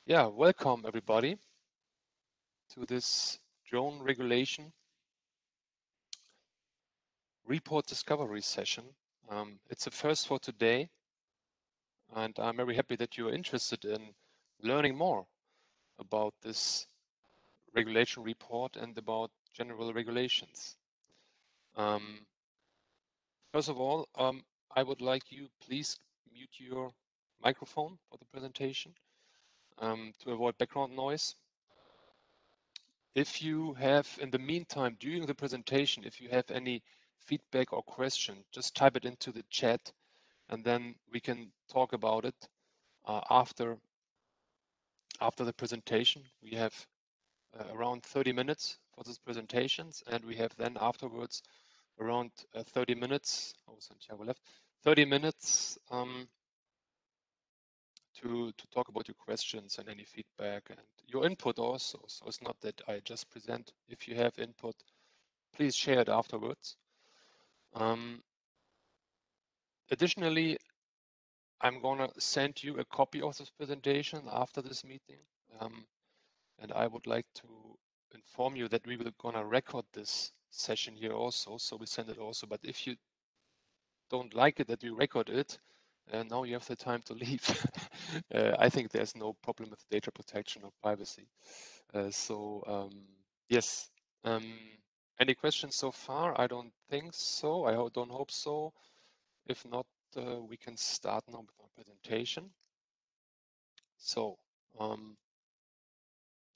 Yeah, welcome everybody to this drone regulation report discovery session. It's a first for today, and I'm very happy that you're interested in learning more about this regulation report and about general regulations. First of all, I would like you please mute your microphone for the presentation to avoid background noise. If you have, in the meantime, during the presentation, if you have any feedback or question, just type it into the chat and then we can talk about it after the presentation. We have around 30 minutes for these presentations, and we have then afterwards around 30 minutes, oh, Santiago left, 30 minutes to talk about your questions and any feedback and your input also. So it's not that I just present. If you have input, please share it afterwards. Additionally, I'm gonna send you a copy of this presentation after this meeting. And I would like to inform you that we will gonna record this session here also. So we send it also, but if you don't like it that we record it, now you have the time to leave. I think there's no problem with data protection or privacy. Yes. Any questions so far? I don't think so. I don't hope so. If not, we can start now with our presentation. So,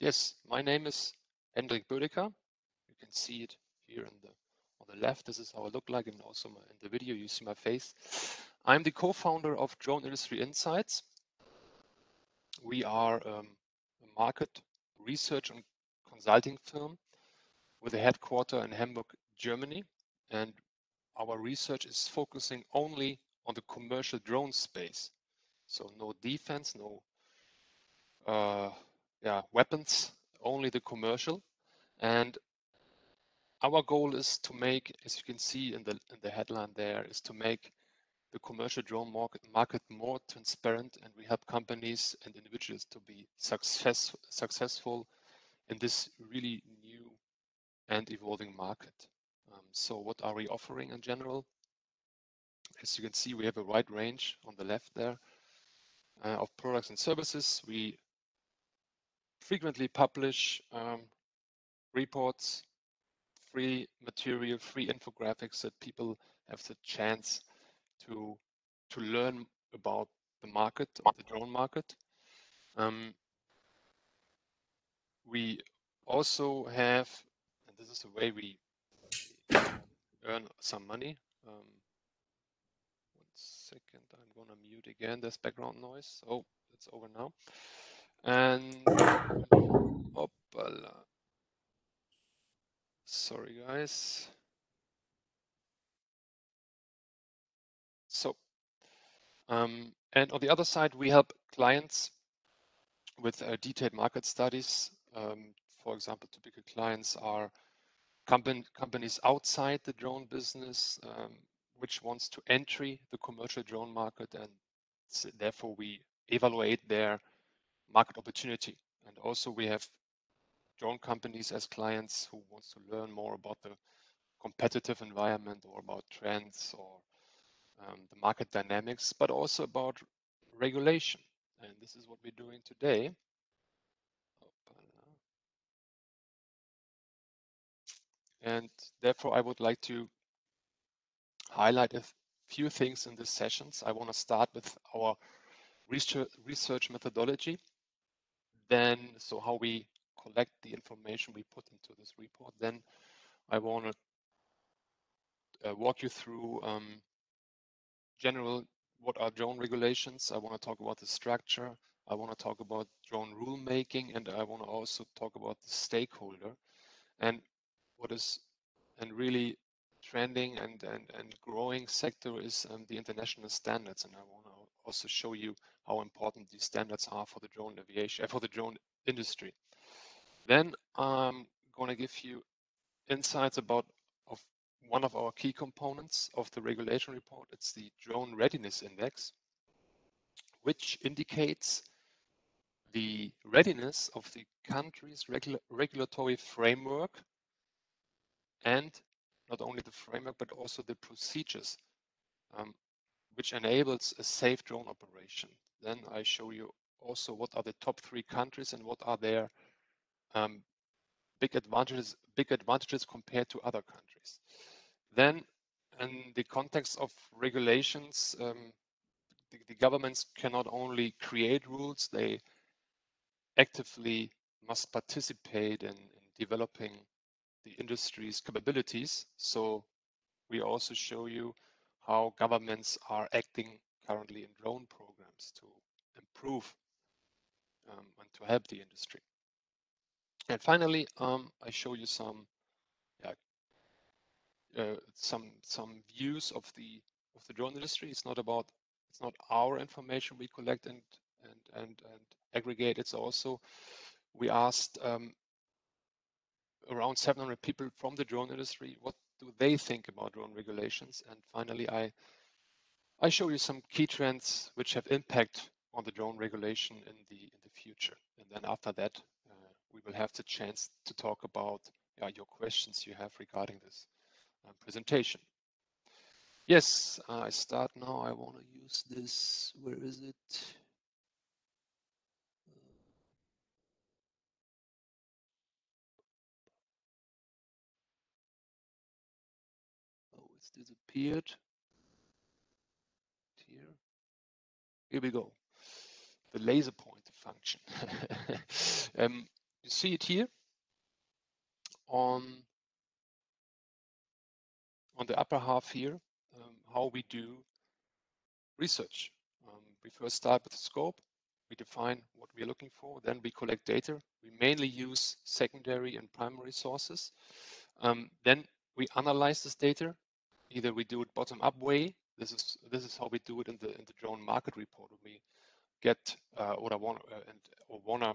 yes, my name is Hendrik Bödecker. You can see it here on the left. This is how I look like, and also in the video you see my face. I'm the co-founder of Drone Industry Insights. We are a market research and consulting firm with a headquarter in Hamburg, Germany, and our research is focusing only on the commercial drone space. So no defense, no weapons, only the commercial. And our goal is to make, as you can see in the headline there, is to make the commercial drone market more transparent, and we help companies and individuals to be successful in this really new and evolving market. So what are we offering in general? As you can see, we have a wide range on the left there of products and services. We frequently publish reports, free material, free infographics that people have the chance to learn about the market, the drone market. We also have, and this is the way we earn some money. 1 second, I'm gonna mute again. There's background noise. Oh, it's over now. And opala. Sorry, guys. So, and on the other side, we help clients with detailed market studies. For example, typical clients are companies outside the drone business, which wants to enter the commercial drone market, and therefore we evaluate their market opportunity. And also we have drone companies as clients who wants to learn more about the competitive environment or about trends or the market dynamics, but also about regulation. And this is what we're doing today. And therefore, I would like to highlight a few things in these sessions. I want to start with our research methodology, then so how we collect the information we put into this report. Then I want to walk you through general what are drone regulations. I want to talk about the structure. I want to talk about drone rulemaking, and I want to also talk about the stakeholder and what is and really trending and growing sector is the international standards. And I want to also show you how important these standards are for the drone aviation, for the drone industry. Then I'm going to give you insights about one of our key components of the regulation report. It's the Drone Readiness Index, which indicates the readiness of the country's regulatory framework, and not only the framework, but also the procedures, which enables a safe drone operation. Then I show you also what are the top 3 countries and what are their big advantages compared to other countries. Then, in the context of regulations, the governments cannot only create rules, they actively must participate in developing the industry's capabilities. So we also show you how governments are acting currently in drone programs to improve and to help the industry. And finally, I show you some views of the drone industry. It's not our information we collect and aggregate. It's also, we asked around 700 people from the drone industry, what do they think about drone regulations? And finally, I show you some key trends which have impact on the drone regulation in the future. And then after that, we will have the chance to talk about your questions you have regarding this presentation. Yes, I start now. I want to use this. Where is it? Oh, it's disappeared. Here we go. The laser pointer function. You see it here on the upper half here, how we do research. We first start with the scope. We define what we're looking for. Then we collect data. We mainly use secondary and primary sources. Then we analyze this data. Either we do it bottom-up way. This is how we do it in the drone market report. We get wanna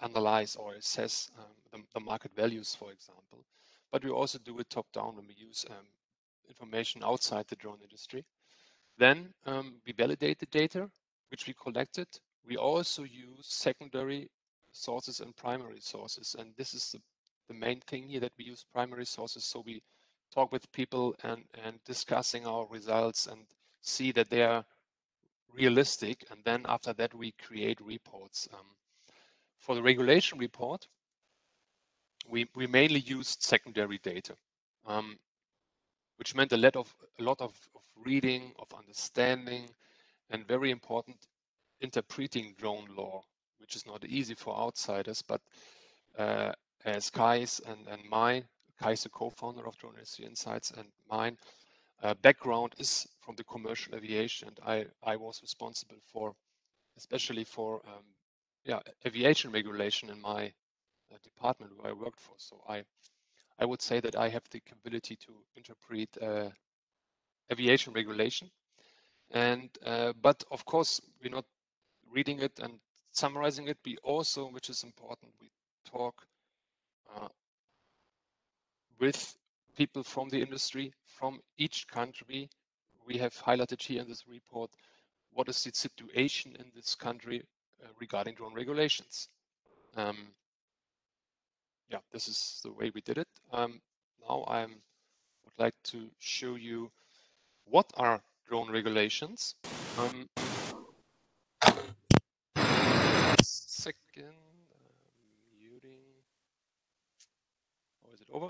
analyze or assess the market values, for example. But we also do it top-down when we use information outside the drone industry. Then we validate the data which we collected. We also use secondary sources and primary sources, and this is the main thing here, that we use primary sources. So we talk with people and discussing our results and see that they are realistic, and then after that we create reports. For the regulation report, we mainly used secondary data, which meant a lot of reading, of understanding, and very important, interpreting drone law, which is not easy for outsiders. But as Kai's and mine, Kai's the co-founder of Drone Industry Insights, and mine background is from the commercial aviation, and I was responsible for, especially for aviation regulation in my department where I worked for. So I would say that I have the ability to interpret aviation regulation. And but of course, we're not reading it and summarizing it. We also, which is important, we talk with people from the industry, from each country. We have highlighted here in this report what is the situation in this country regarding drone regulations. Yeah, this is the way we did it. Now I would like to show you what are drone regulations. Second, muting. Or is it over?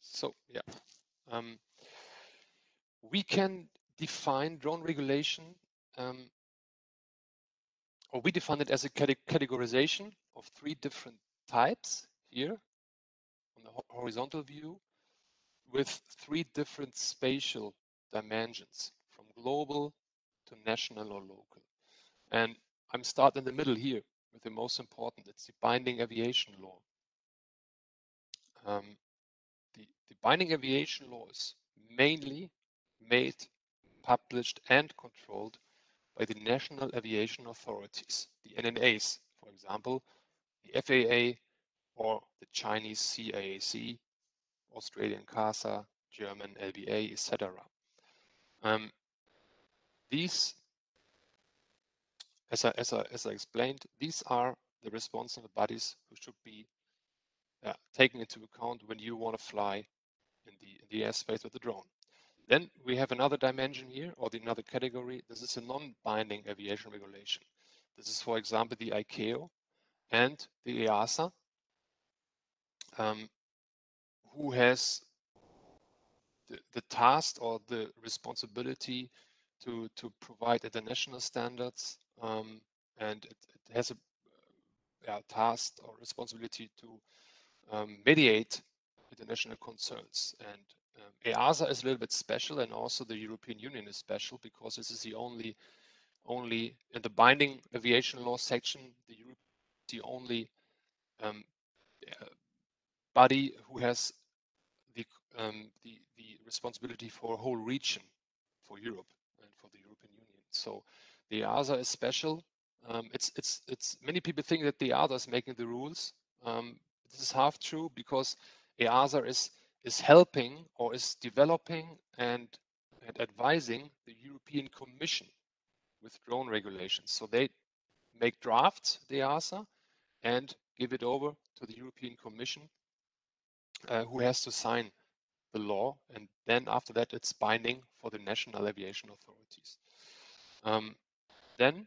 So yeah, we can define drone regulation, or we define it as a categorization of 3 different types here on the horizontal view, with 3 different spatial dimensions, from global to national or local. And I'm starting in the middle here with the most important. It's the binding aviation law. The binding aviation law is mainly made, published, and controlled by the national aviation authorities, the NNAs, for example, the FAA or the Chinese CAAC, Australian CASA, German LBA, etc. These, as I explained, these are the responsible bodies who should be taken into account when you want to fly in the airspace with the drone. Then we have another dimension here, or another category. This is a non-binding aviation regulation. This is, for example, the ICAO and the EASA, who has the task or the responsibility to provide international standards, and it has a task or responsibility to mediate international concerns. And EASA is a little bit special, and also the European Union is special because this is the only in the binding aviation law section, the only body who has the responsibility for a whole region, for Europe and for the European Union. So the EASA is special. It's many people think that the EASA is making the rules. This is half true, because EASA is helping or is developing and advising the European Commission with drone regulations. So they make drafts, the EASA, and give it over to the European Commission, who has to sign the law, and then after that it's binding for the national aviation authorities. Then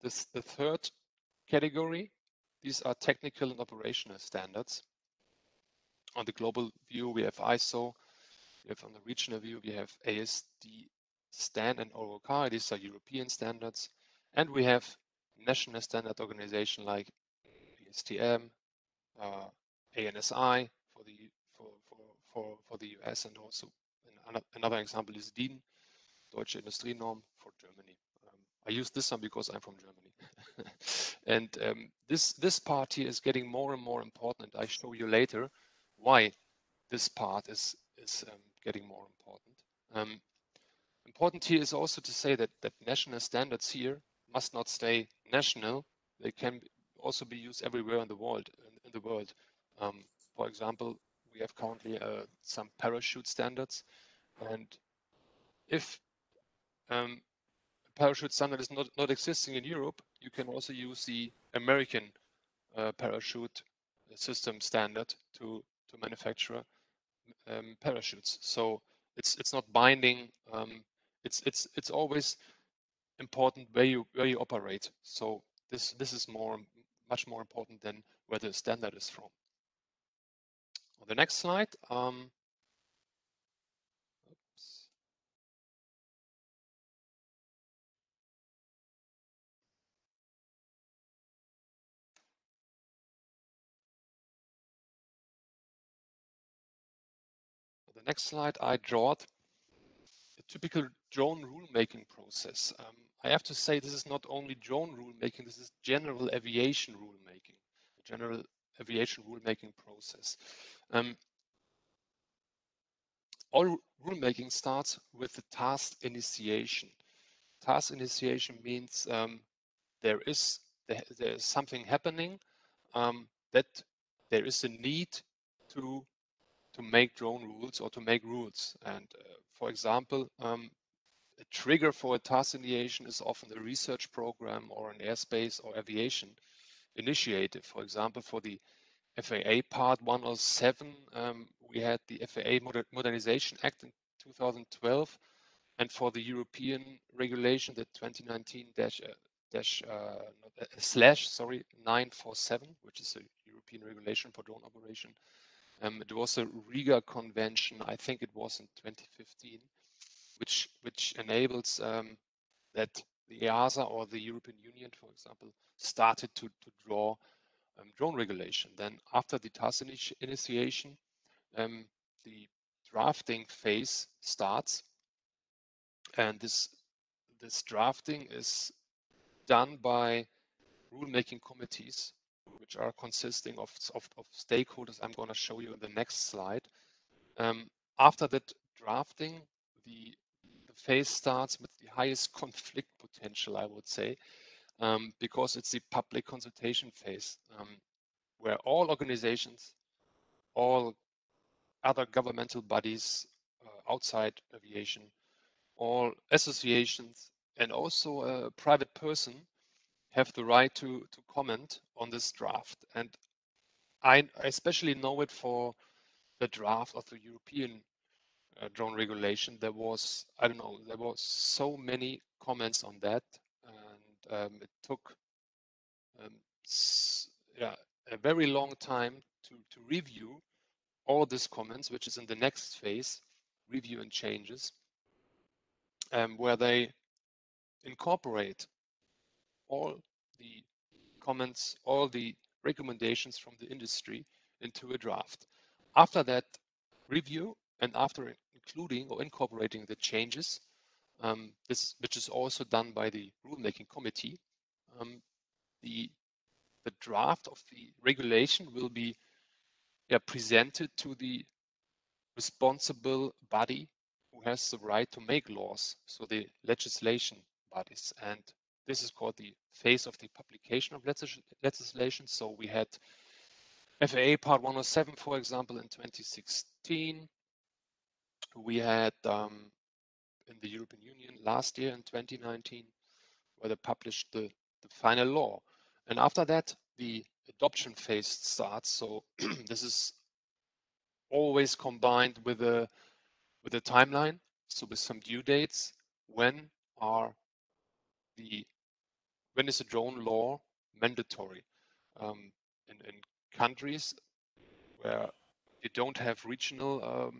the third category, these are technical and operational standards. On the global view, we have ISO. We have on the regional view, we have ASD, STAN, and OROCAR. These are European standards. And we have national standard organization like PSTM, ANSI for the US, and also another example is DIN, Deutsche Industrienorm, for Germany. I use this one because I'm from Germany. And this part here is getting more and more important. I show you later why this part is getting more important. Important here is also to say that national standards here must not stay national. They can also be used everywhere in the world. For example, we have currently some parachute standards, and if a parachute standard is not existing in Europe, you can also use the American parachute system standard to manufacture parachutes. So it's not binding. It's always important where you operate. So this is much more important than where the standard is from. On the next slide, I draw a typical drone rulemaking process. I have to say, this is not only drone rulemaking, this is general aviation rulemaking, general aviation rulemaking process. All rulemaking starts with the task initiation. Task initiation means there is something happening, that there is a need to make drone rules or to make rules. And for example, a trigger for a task initiation is often a research program or an airspace or aviation initiative. For example, for the FAA Part 107, we had the FAA Modernization Act in 2012, and for the European regulation, the 2019/947, which is a European regulation for drone operation. It was a Riga Convention, I think it was in 2015, which enables that the EASA or the European Union, for example, started to draw drone regulation. Then after the task initiation, the drafting phase starts, and this drafting is done by rulemaking committees, which are consisting of stakeholders. I'm going to show you in the next slide. After that drafting, the phase starts with the highest conflict potential, I would say, because it's the public consultation phase, where all organizations, all other governmental bodies outside aviation, all associations, and also a private person have the right to comment on this draft. And I especially know it for the draft of the European drone regulation. There was, I don't know, there was so many comments on that, and it took yeah, a very long time to review all these comments, which is in the next phase, review and changes, where they incorporate all the comments, all the recommendations from the industry into a draft. After that review and after including or incorporating the changes, which is also done by the rulemaking committee, the draft of the regulation will be presented to the responsible body who has the right to make laws, so the legislation bodies. And this is called the phase of the publication of legislation. So we had FAA Part 107, for example, in 2016. We had in the European Union last year in 2019, where they published the final law. And after that, the adoption phase starts. So this is always combined with a timeline, so with some due dates. When is the drone law mandatory? In countries where you don't have regional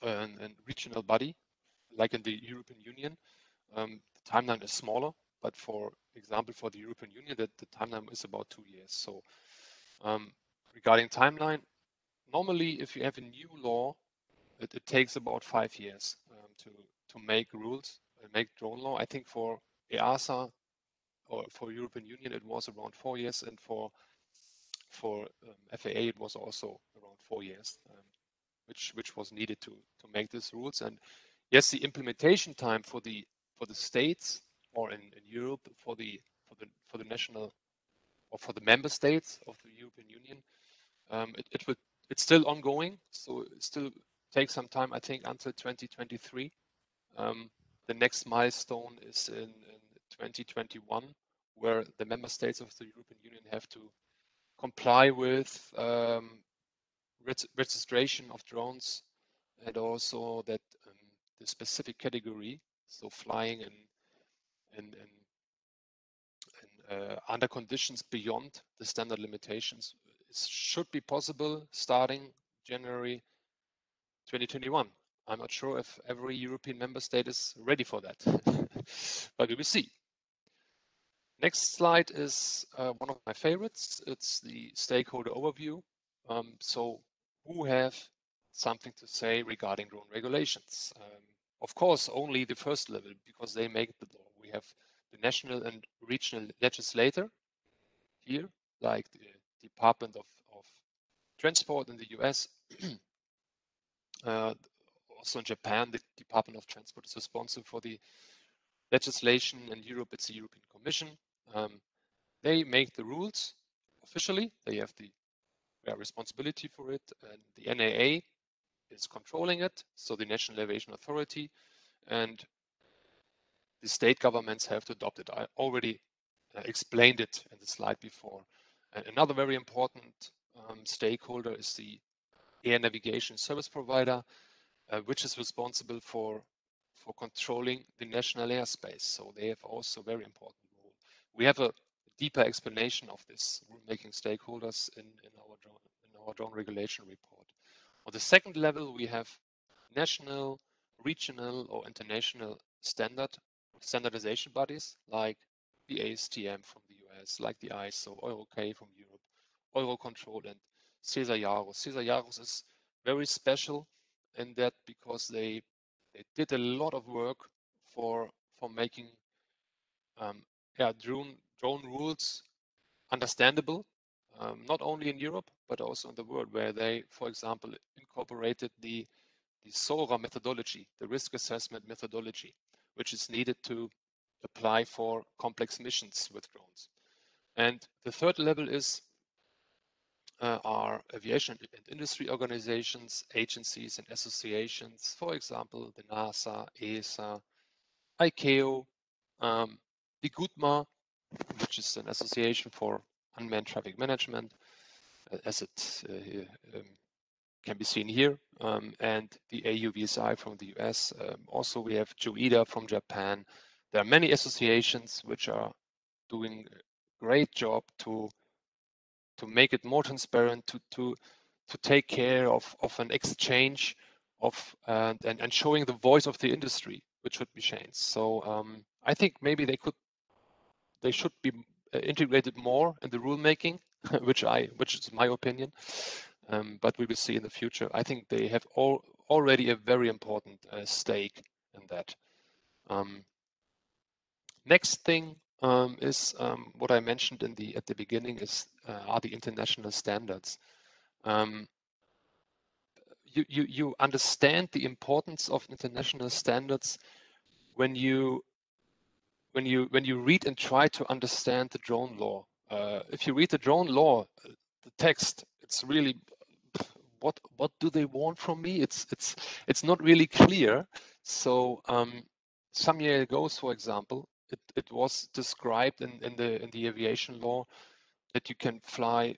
and regional body, like in the European Union, the timeline is smaller. But for example, for the European Union, the timeline is about 2 years. So regarding timeline, normally if you have a new law, it takes about 5 years to make rules and make drone law. I think for EASA or for European Union, it was around 4 years, and for FAA, it was also around 4 years, which was needed to make these rules. And yes, the implementation time for the states or in Europe for the national or for the member states of the European Union, it's still ongoing, so it still takes some time, I think, until 2023. The next milestone is in 2021, where the member states of the European Union have to comply with registration of drones, and also that the specific category, so flying and under conditions beyond the standard limitations, should be possible starting January 2021. I'm not sure if every European member state is ready for that, but we will see. Next slide is one of my favorites. It's the stakeholder overview. So who have something to say regarding drone regulations? Of course, only the first level, because they make the law. We have the national and regional legislator here, like the Department of Transport in the US. Also in Japan, the Department of Transport is responsible for the legislation. In Europe, it's the European Commission. They make the rules officially. They have the responsibility for it, and the NAA is controlling it, so the National Aviation Authority, and the state governments have to adopt it. I already explained it in the slide before. And another very important stakeholder is the air navigation service provider, which is responsible for controlling the national airspace. So they have also a very important role. We have a deeper explanation of this rulemaking stakeholders in our drone regulation report. On the second level, we have national, regional, or international standardization bodies like the ASTM from the US, like the ISO, EuroK from Europe, Eurocontrol, and CESAR-Yaros. CESAR-Yaros is very special in that because they did a lot of work for making drone rules understandable, not only in Europe but also in the world, where they, for example, incorporated the SORA methodology, the risk assessment methodology, which is needed to apply for complex missions with drones. And the third level is are aviation and industry organizations, agencies, and associations. For example, the NASA, ESA, ICAO, the GUTMA, which is an association for unmanned traffic management, as it can be seen here, and the AUVSI from the US. Also, we have JOIDA from Japan. There are many associations which are doing a great job to make it more transparent, to take care of an exchange of and showing the voice of the industry, which should be changed. So I think maybe they should be integrated more in the rulemaking, which is my opinion. But we will see in the future. I think they have already a very important stake in that. Next thing is what I mentioned at the beginning are the international standards. You understand the importance of international standards when you read and try to understand the drone law. If you read the drone law, the text, it's really what do they want from me? It's not really clear. So some years ago, for example, it was described in the aviation law that you can fly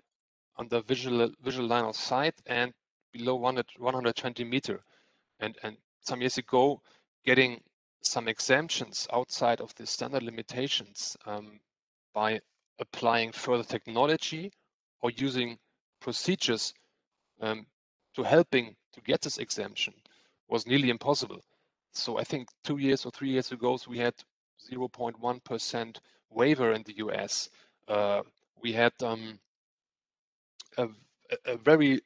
under visual line of sight and below 120 meter. And some years ago, getting some exemptions outside of the standard limitations by applying further technology or using procedures to helping to get this exemption was nearly impossible. So I think 2 years or 3 years ago, we had 0.1% waiver in the US. We had a very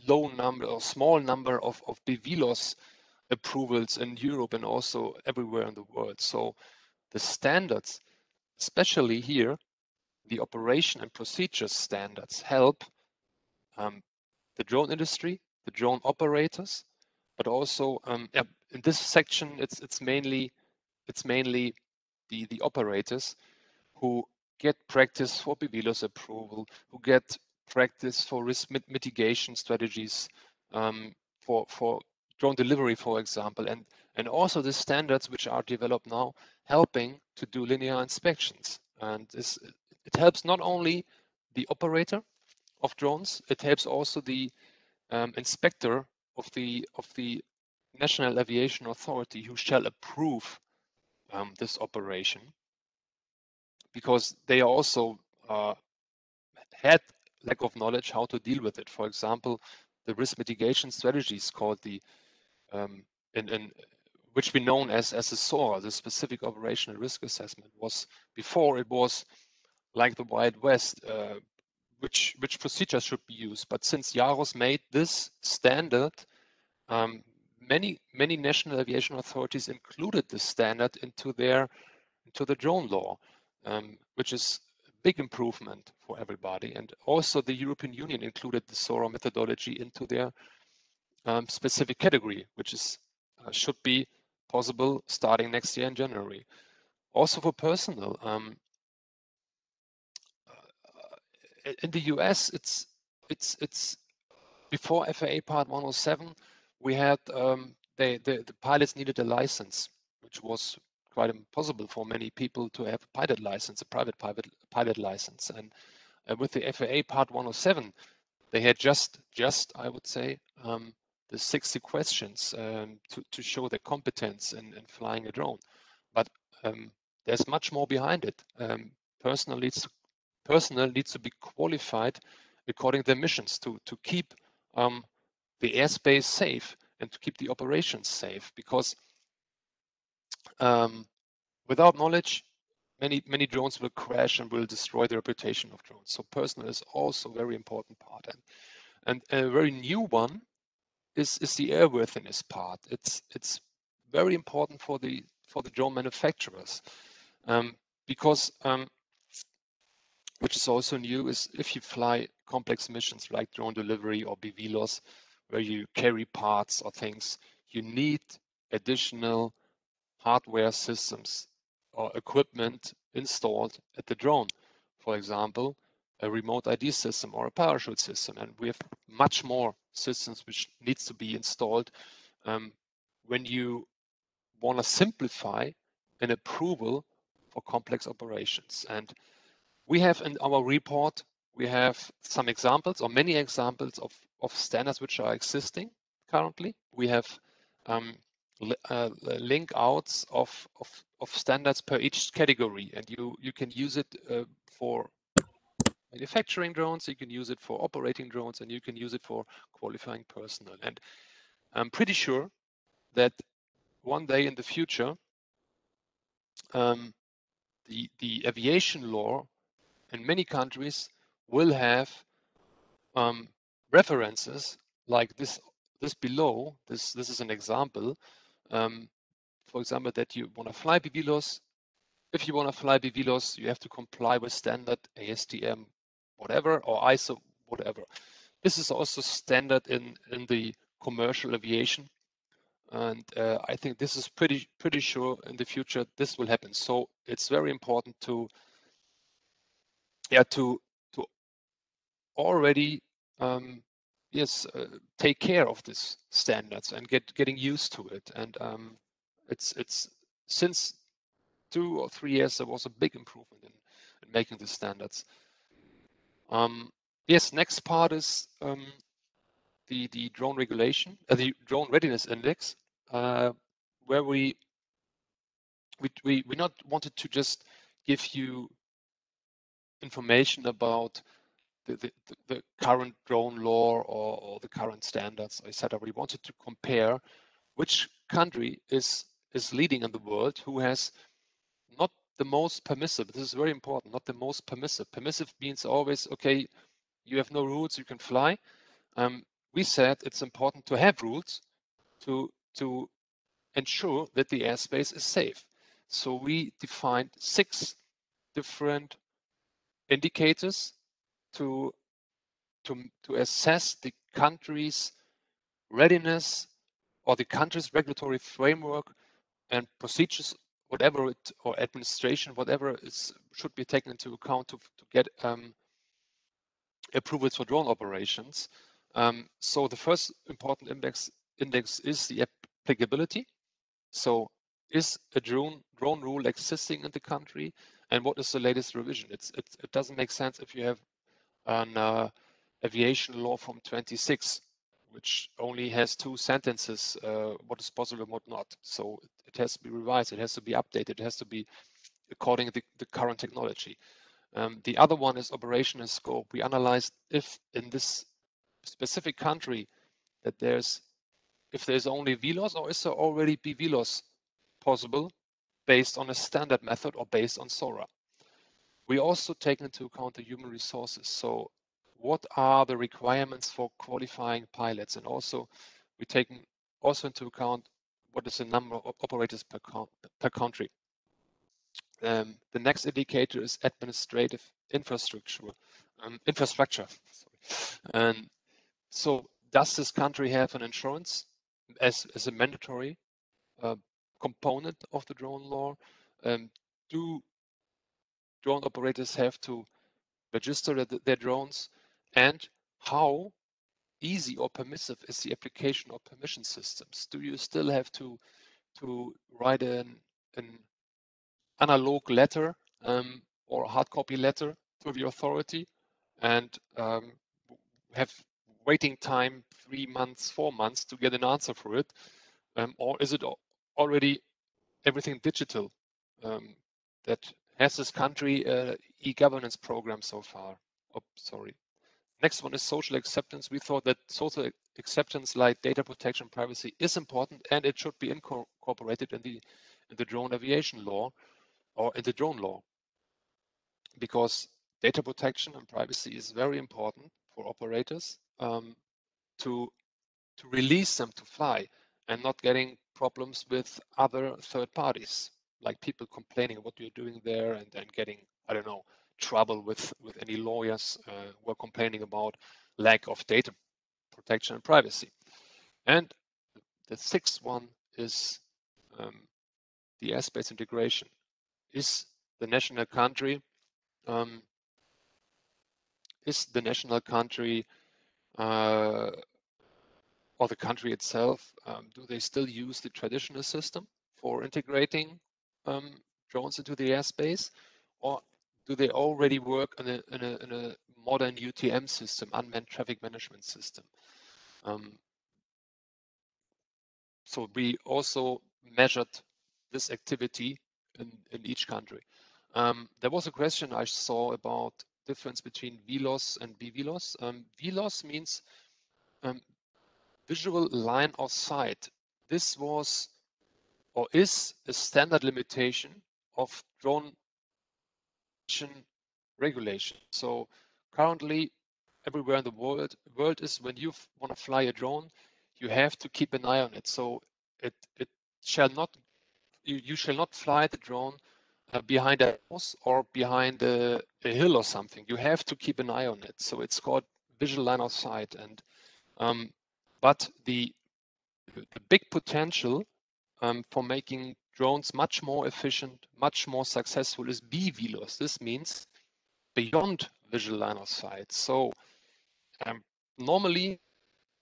low number or small number of BVLOS approvals in Europe and also everywhere in the world. So the standards, especially here, the operation and procedure standards help the drone industry, the drone operators, but also in this section, it's mainly the operators who get practice for BVLOS approval, who get practice for risk mitigation strategies for drone delivery, for example, and also the standards which are developed now helping to do linear inspections. And it helps not only the operator of drones, it helps also the inspector of the National Aviation Authority who shall approve this operation, because they also had lack of knowledge how to deal with it. For example, the risk mitigation strategies called the which we known as a SOAR, the Specific Operational Risk Assessment, was before it was like the Wild West, which procedures should be used. But since JAROS made this standard, many national aviation authorities included this standard into the drone law, which is a big improvement for everybody. And also the European Union included the SORA methodology into their specific category, which is should be possible starting next year in January. Also for personnel, in the US, it's before FAA Part 107, we had the pilots needed a license, which was quite impossible for many people to have a pilot license, a private pilot license. And with the FAA Part 107, they had just I would say, the 60 questions to show their competence in flying a drone. But there's much more behind it. Personnel needs to be qualified according to their missions to keep the airspace safe and to keep the operations safe, because without knowledge, many drones will crash and will destroy the reputation of drones. So personnel is also a very important part. And a very new one is the airworthiness part. It's very important for the drone manufacturers, because which is also new, is if you fly complex missions like drone delivery or BVLOS, where you carry parts or things, you need additional hardware systems or equipment installed at the drone. For example, a remote ID system or a parachute system, and we have much more systems which needs to be installed when you want to simplify an approval for complex operations. And we have in our report, we have some examples or many examples of standards which are existing currently. We have link outs of standards per each category, and you can use it for manufacturing drones, you can use it for operating drones, and you can use it for qualifying personnel. And I'm pretty sure that one day in the future, the aviation law in many countries will have references like this below. This is an example. For example, that you want to fly BVLOS. If you want to fly BVLOS, you have to comply with standard ASTM whatever or ISO whatever. This is also standard in the commercial aviation, and I think this is pretty sure in the future this will happen. So it's very important to already take care of these standards and getting used to it. And it's since 2 or 3 years there was a big improvement in making the standards. Yes, next part is the drone regulation, the drone readiness index, where we not wanted to just give you information about the current drone law or the current standards, etc. We wanted to compare which country is leading in the world, who has not the most permissive. This is very important. Not the most permissive. Permissive means always, okay, you have no rules, you can fly. We said it's important to have rules to ensure that the airspace is safe. So we defined 6 different indicators to assess the country's readiness or the country's regulatory framework and procedures, whatever it, or administration, whatever should be taken into account to get approvals for drone operations. So the first important index is the applicability. So is a drone rule existing in the country, and what is the latest revision? It doesn't make sense if you have an aviation law from 26, which only has 2 sentences, what is possible and what not. So it has to be revised, it has to be updated, it has to be according to the current technology. The other one is operational scope. We analyzed if in this specific country that if there's only VLOS, or is there already BVLOS possible based on a standard method or based on SORA. We also take into account the human resources. So what are the requirements for qualifying pilots? And also we take also into account what is the number of operators per country. The next indicator is administrative infrastructure. And so does this country have an insurance as a mandatory component of the drone law? Do drone operators have to register their drones? And how easy or permissive is the application of permission systems? Do you still have to write an analog letter or a hard copy letter to the authority and have waiting time 3 months, 4 months to get an answer for it? Or is it already everything digital? That has this country e-governance program so far? Oh, sorry. Next one is social acceptance. We thought that social acceptance like data protection, privacy is important, and it should be incorporated in the drone aviation law or in the drone law, because data protection and privacy is very important for operators to release them to fly and not getting problems with other third parties, like people complaining what you're doing there and then getting, I don't know, trouble with any lawyers who are complaining about lack of data protection and privacy. And the 6th one is the airspace integration. Is the national country is the national country or the country itself, do they still use the traditional system for integrating drones into the airspace, or do they already work in a modern UTM system, unmanned traffic management system? So we also measured this activity in each country. There was a question I saw about difference between VLOS and BVLOS. VLOS means visual line of sight. This was or is a standard limitation of drone regulation. So currently, everywhere in the world is when you want to fly a drone, you have to keep an eye on it. So it shall not you shall not fly the drone behind a house or behind a hill or something. You have to keep an eye on it. So it's called visual line of sight. And but the big potential for making drones much more efficient, much more successful is BVLOS. This means beyond visual line of sight. So normally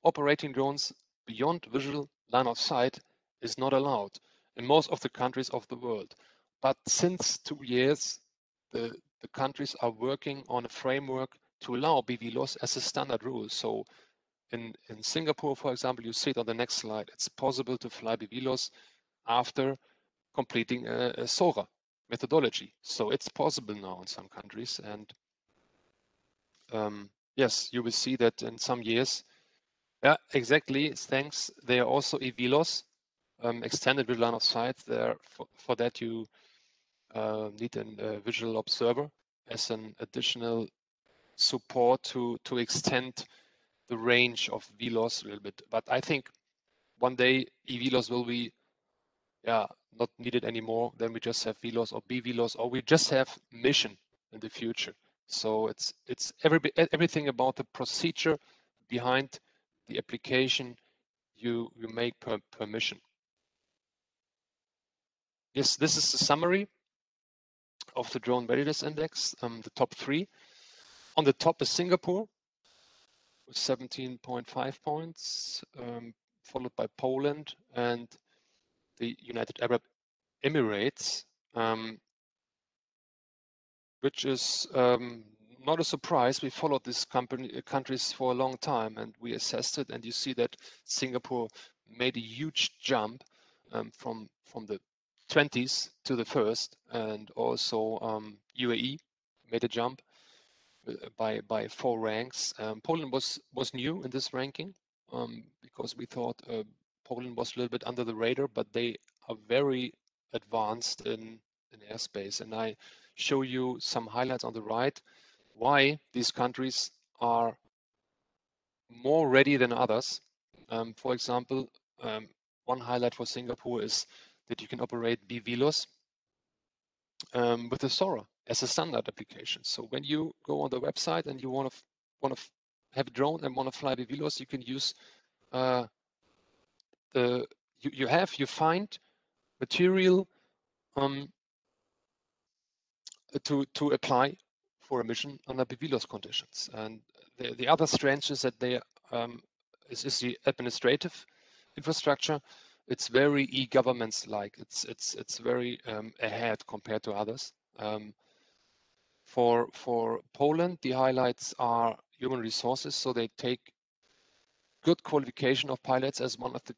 operating drones beyond visual line of sight is not allowed in most of the countries of the world. But since 2 years, the countries are working on a framework to allow BVLOS as a standard rule. So in Singapore, for example, you see it on the next slide, it's possible to fly BVLOS after completing a SORA methodology. So it's possible now in some countries. And yes, you will see that in some years. Yeah, exactly. Thanks. They are also EVLOS, extended visual line of sight. There for that you need a visual observer as an additional support to extend the range of VLOS a little bit. But I think one day EVLOS will be not needed anymore. Then we just have VLOS or BVLOS, or we just have mission in the future. So it's everything about the procedure behind the application you make per mission. Yes, this is the summary of the Drone Readiness Index, the top 3. On the top is Singapore with 17.5 points, followed by Poland and the United Arab Emirates, which is not a surprise. We followed these countries for a long time, and we assessed it. And you see that Singapore made a huge jump from the 20s to the first, and also UAE made a jump by 4 ranks. Poland was new in this ranking because we thought Poland was a little bit under the radar, but they are very advanced in airspace. And I show you some highlights on the right, why these countries are more ready than others. For example, one highlight for Singapore is that you can operate BVLOS with the SORA as a standard application. So when you go on the website and you want to have a drone and want to fly BVLOS, you can use you find material to apply for a mission under BVLOS conditions. And the other strength is that they is the administrative infrastructure. It's very e-governments like. It's very ahead compared to others. For Poland, the highlights are human resources. So they take good qualification of pilots as one of the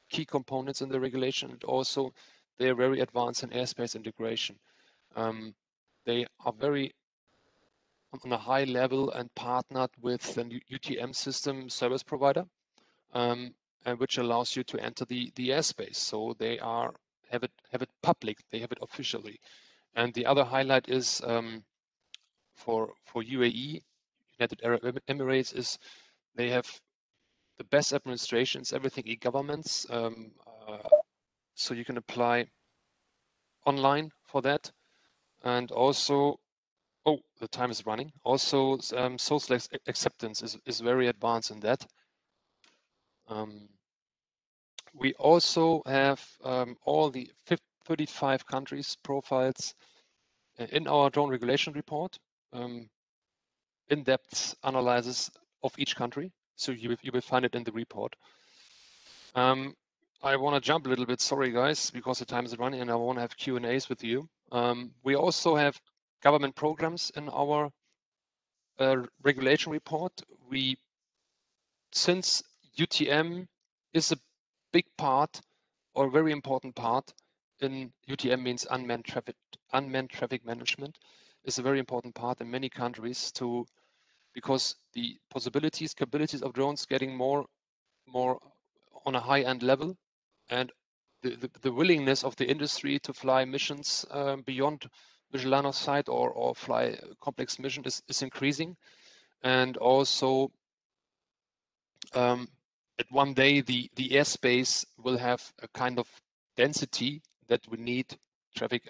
key components in the regulation, and also they are very advanced in airspace integration. They are very on a high level and partnered with an UTM system service provider, and which allows you to enter the airspace. So they have it public, they have it officially. And the other highlight is for UAE, United Arab Emirates, is they have the best administrations, everything e-governments. So you can apply online for that, and also the time is running. Also, social acceptance is very advanced in that. We also have all the 35 countries profiles in our drone regulation report. in-depth analysis of each country. So you will find it in the report. I want to jump a little bit, sorry guys, because the time is running and I want to have Q&As with you. We also have government programs in our regulation report. Since UTM is a big part or a very important part in UTM means unmanned traffic management is a very important part in many countries because the possibilities, capabilities of drones getting more on a high-end level, and the willingness of the industry to fly missions beyond visual line of sight or fly complex mission is increasing. And also at one day the airspace will have a kind of density that we need traffic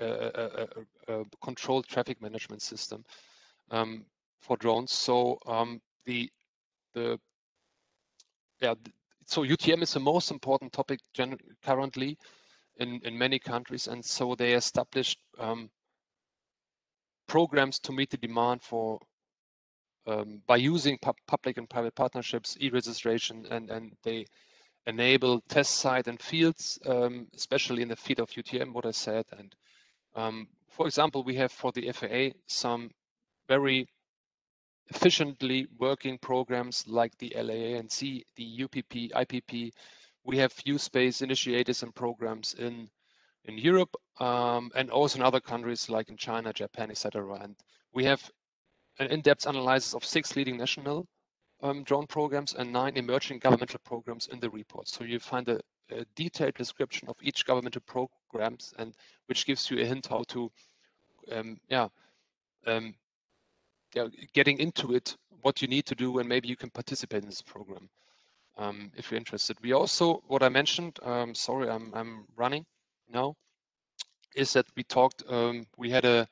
controlled traffic management system for drones. So so UTM is the most important topic currently in many countries, and so they established programs to meet the demand for by using public and private partnerships, e-registration, and they enable test site and fields, especially in the field of UTM, what I said. And for example, we have for the FAA some very efficiently working programs like the LAANC, the UPP, IPP. We have few space initiators and programs in Europe and also in other countries like in China, Japan, etc. And we have an in-depth analysis of 6 leading national drone programs and 9 emerging governmental programs in the report. So you find a detailed description of each governmental programs, and which gives you a hint how to getting into it, what you need to do, and maybe you can participate in this program if you're interested. We also, what I mentioned, sorry, I'm running now, is that we talked, we had a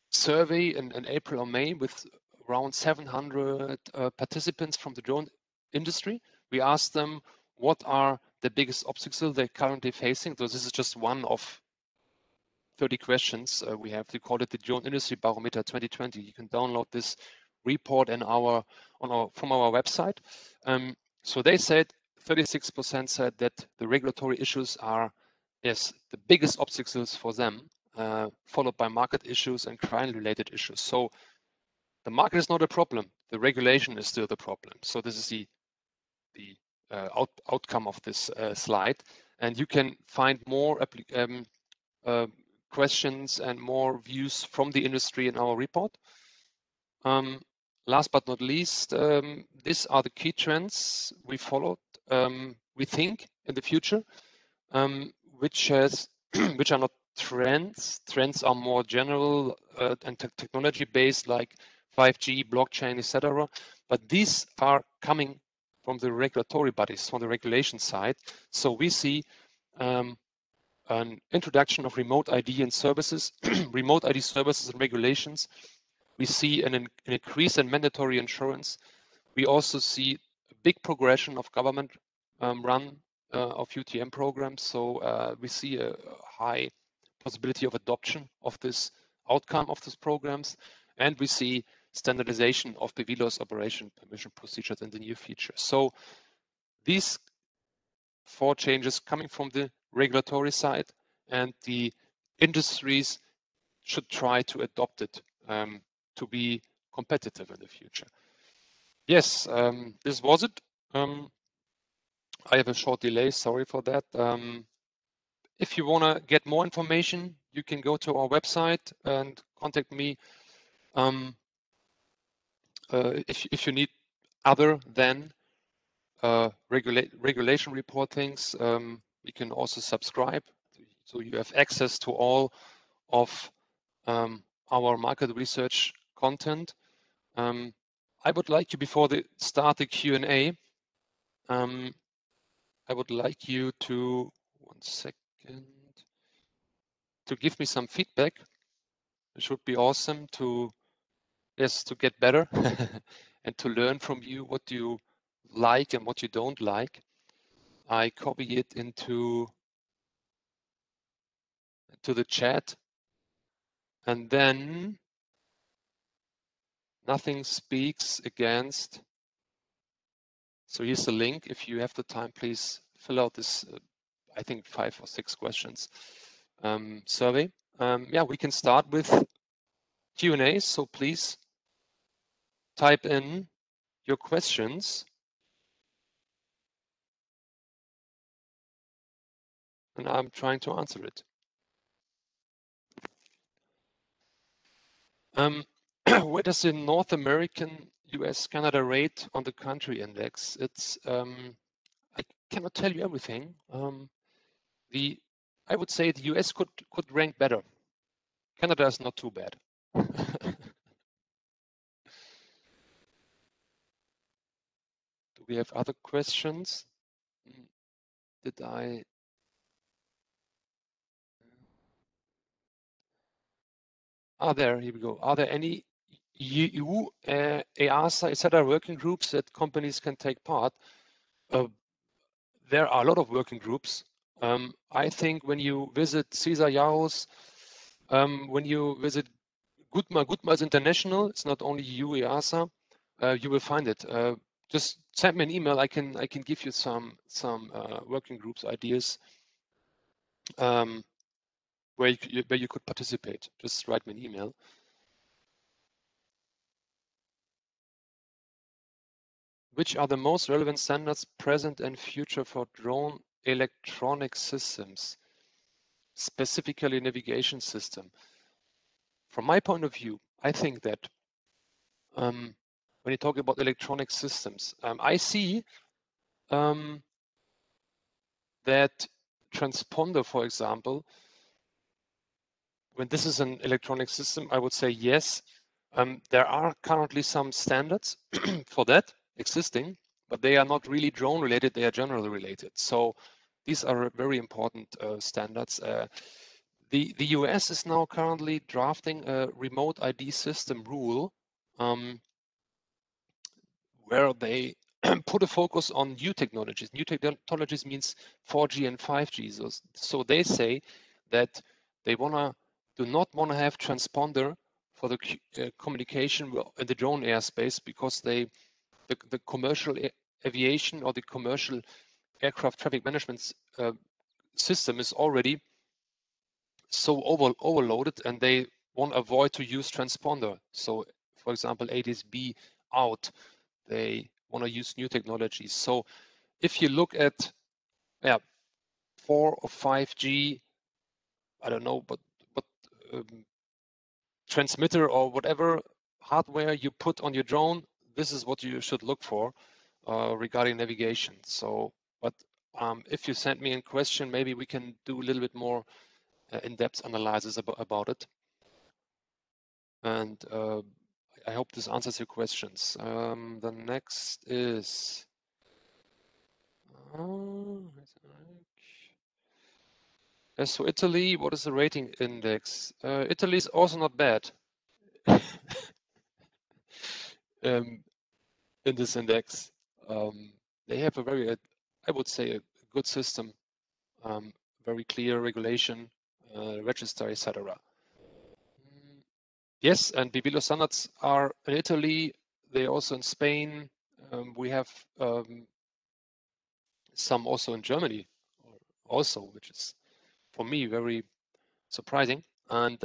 survey in April or May with around 700 participants from the drone industry. We asked them what are the biggest obstacles they're currently facing. So this is just one of 30 questions we have. We call it the Drone Industry Barometer 2020. You can download this report from our website. So they said 36% said that the regulatory issues are the biggest obstacles for them, followed by market issues and crime-related issues. So the market is not a problem. The regulation is still the problem. So this is the outcome of this slide. And you can find more questions and more views from the industry in our report. Last but not least, these are the key trends we followed, we think, in the future, which are not trends. Trends are more general and technology based, like 5G, blockchain, etc. But these are coming from the regulatory bodies, from the regulation side. So we see an introduction of remote ID and services, remote ID services and regulations. We see an increase in mandatory insurance. We also see a big progression of government run of UTM programs. So we see a high possibility of adoption of this outcome of these programs. And we see standardization of the VLOS operation permission procedures in the near future. So these 4 changes coming from the regulatory side, and the industries should try to adopt it to be competitive in the future. Yes, this was it. I have a short delay, sorry for that. If you want to get more information, you can go to our website and contact me. If you need other than regulation report things, you can also subscribe, so you have access to all of our market research content. I would like you, before the start the Q&A, I would like you to, 1 second, to give me some feedback. It would be awesome to get better and to learn from you what you like and what you don't like. I copy it into the chat, and then nothing speaks against. So here's the link. If you have the time, please fill out this, I think 5 or 6 questions survey. Yeah, we can start with Q&A. So please type in your questions. And I'm trying to answer it. Where does the North American, US, Canada rate on the country index? It's I cannot tell you everything. I would say the US could rank better. Canada is not too bad. Do we have other questions? Did I? Here we go. Are there any EU, EASA, etc. working groups that companies can take part? There are a lot of working groups. I think when you visit Cesar Yaros, when you visit Gutma is international. It's not only EU, EASA. You will find it. Just send me an email. I can give you some working groups ideas where you could participate. Just write me an email. Which are the most relevant standards present and future for drone electronic systems, specifically navigation system? From my point of view, I think that when you talk about electronic systems, I see that transponder, for example, when this is an electronic system, I would say yes. There are currently some standards for that existing, but they are not really drone related, they are generally related. So these are very important standards. The US is now currently drafting a remote ID system rule where they put a focus on new technologies. New technologies means 4G and 5G. So they say that they do not want to have transponder for the communication in the drone airspace because the commercial aviation or the commercial aircraft traffic management system is already so overloaded, and they want to avoid to use transponder. So, for example, ADS-B out. They want to use new technologies. So if you look at 4 or 5G, I don't know, but transmitter or whatever hardware you put on your drone, this is what you should look for regarding navigation. So, but if you send me a question, maybe we can do a little bit more in-depth analysis about it. And I hope this answers your questions. The next is so Italy, what is the rating index? Italy is also not bad in this index. They have a very, I would say, a good system, very clear regulation, register, etc. Yes, and Bibilo standards are in Italy. They're also in Spain. We have some also in Germany, also, which is for me very surprising. And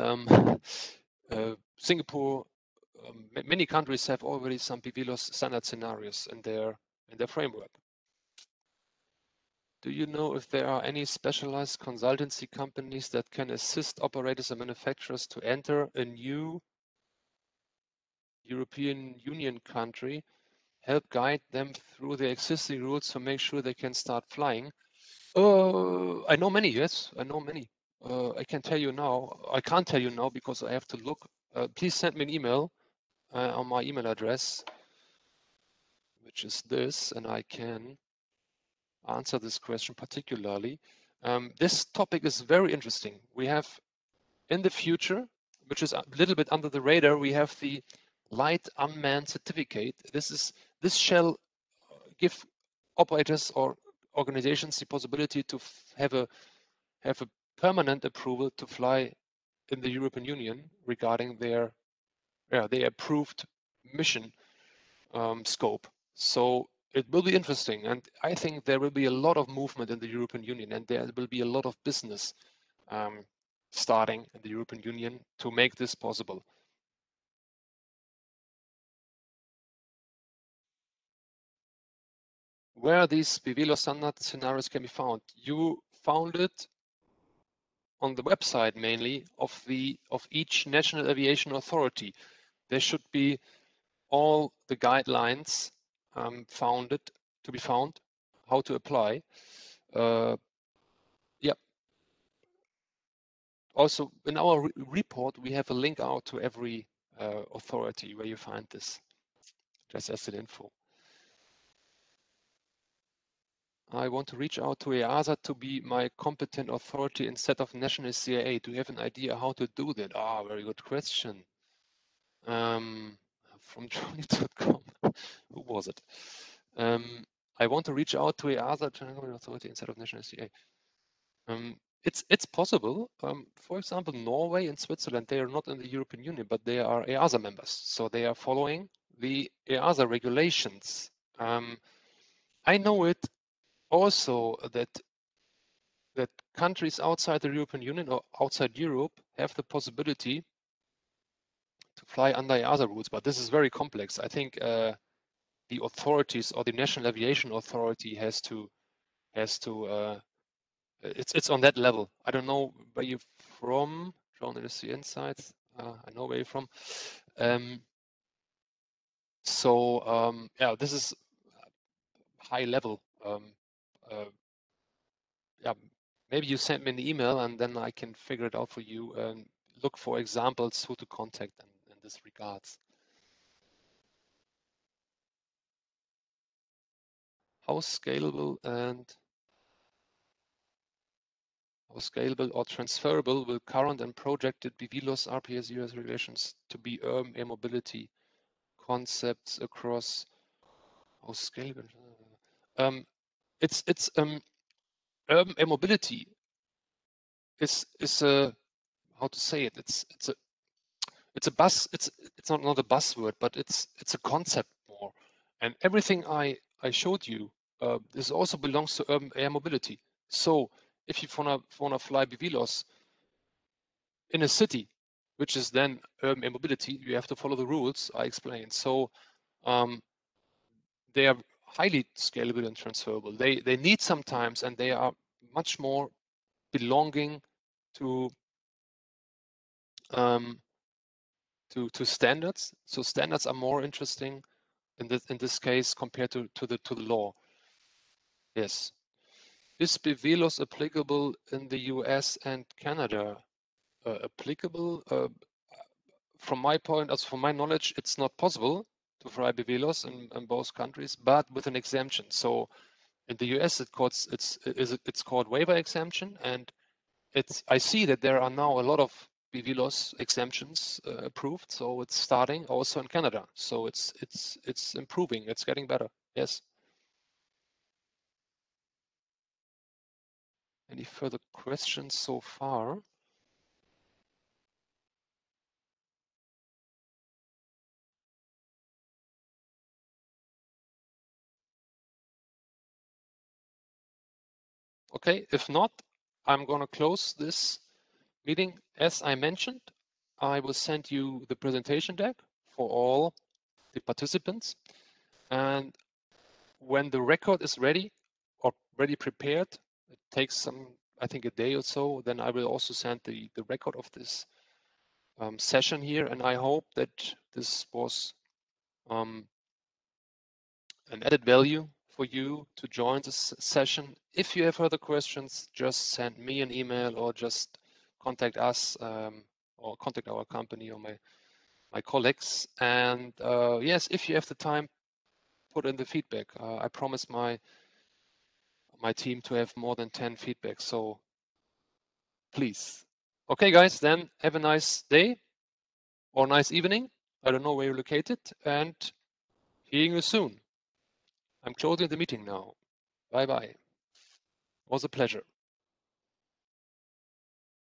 Singapore, many countries have already some BVLOS standard scenarios in their framework. Do you know if there are any specialized consultancy companies that can assist operators and manufacturers to enter a new European Union country, help guide them through the existing rules to make sure they can start flying? I know many, yes, I know many. I can tell you now. I can't tell you now because I have to look. Please send me an email on my email address, which is this, and I can answer this question particularly. This topic is very interesting. We have in the future, which is a little bit under the radar, we have the light unmanned certificate. This shall give operators or organizations the possibility to have a permanent approval to fly in the European Union regarding their approved mission scope. So it will be interesting, and I think there will be a lot of movement in the European Union, and there will be a lot of business starting in the European Union to make this possible. Where these BVLOS standard scenarios can be found, you found it on the website mainly of each national aviation authority. There should be all the guidelines to be found, how to apply. Yeah. Also, in our report, we have a link out to every authority where you find this, just as an info. I want to reach out to EASA to be my competent authority instead of national CIA. Do you have an idea how to do that? Ah, very good question. From Johnny.com. Who was it? I want to reach out to EASA, General Authority, instead of national CIA. It's possible. For example, Norway and Switzerland, they are not in the European Union, but they are EASA members. So they are following the EASA regulations. I know it also that countries outside the European Union or outside Europe have the possibility to fly under EASA rules, but this is very complex. I think the authorities or the National Aviation Authority has to it's on that level. I don't know where you're from, Journalist Insights. I know where you're from. Yeah, this is high level. Yeah, maybe you send me an email and then I can figure it out for you and look for examples who to contact in this regards. How scalable or transferable will current and projected BVLOS RPS US regulations to be urban air mobility concepts across how scalable? It's urban air mobility is a, how to say it? It's a bus. It's not a buzzword, but it's a concept more. And everything I showed you, this also belongs to urban air mobility. So if you wanna fly BVLOS in a city, which is then urban air mobility, you have to follow the rules I explained. So they are highly scalable and transferable. They need sometimes, and they are much more belonging to standards. So standards are more interesting in this case compared to the law. Yes. Is BVLOS applicable in the US and Canada? Applicable? From my knowledge, it's not possible to fly BVLOS in both countries, but with an exemption. So in the US, it's called waiver exemption, and I see that there are now a lot of BVLOS exemptions approved, so it's starting also in Canada. So it's improving, it's getting better. Yes. Any further questions so far? Okay, if not, I'm going to close this meeting. As I mentioned, I will send you the presentation deck for all the participants. And when the record is ready or ready prepared, it takes I think a day or so, then I will also send the record of this session here. And I hope that this was an added value for you to join this session. If you have further questions, just send me an email or just contact us or contact our company or my colleagues. And yes, if you have the time, put in the feedback. I promise my team to have more than 10 feedbacks. So please. Okay, guys, then have a nice day or nice evening. I don't know where you're located, and hearing you soon. I'm closing the meeting now. Bye-bye. It was a pleasure.